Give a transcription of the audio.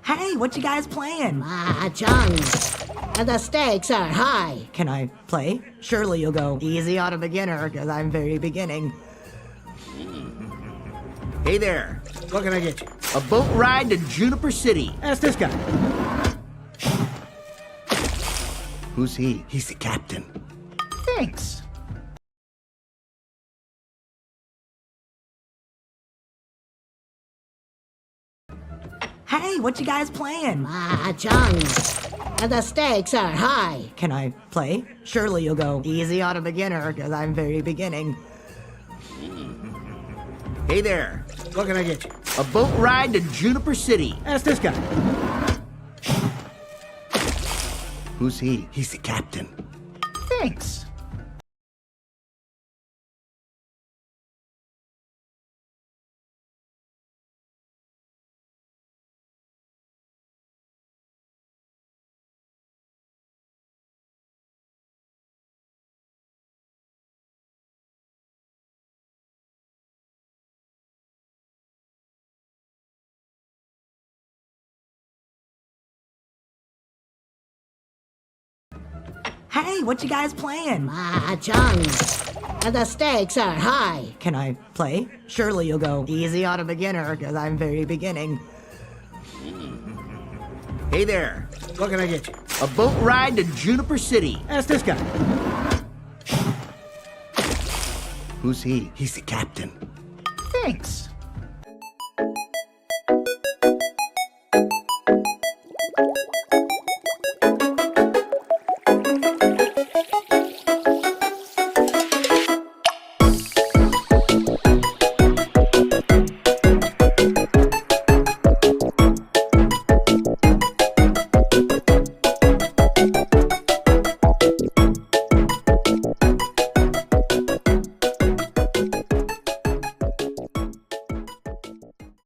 Hey, what you guys playing? Mahjong. And the stakes are high. Can I play? Surely you'll go easy on a beginner, because I'm very beginning. Hey there. What can I get you? A boat ride to Juniper City. Ask this guy. Who's he? He's the captain. Thanks. Hey, what you guys playing? Mahjong. And the stakes are high. Can I play? Surely you'll go easy on a beginner, because I'm very beginning. Hey there. What can I get you? A boat ride to Juniper City. Ask this guy. Who's he? He's the captain. Thanks. Hey, what you guys playing? Mahjong. And the stakes are high. Can I play? Surely you'll go easy on a beginner, because I'm very beginning. Hey there. What can I get you? A boat ride to Juniper City. Ask this guy. Who's he? He's the captain. Thanks.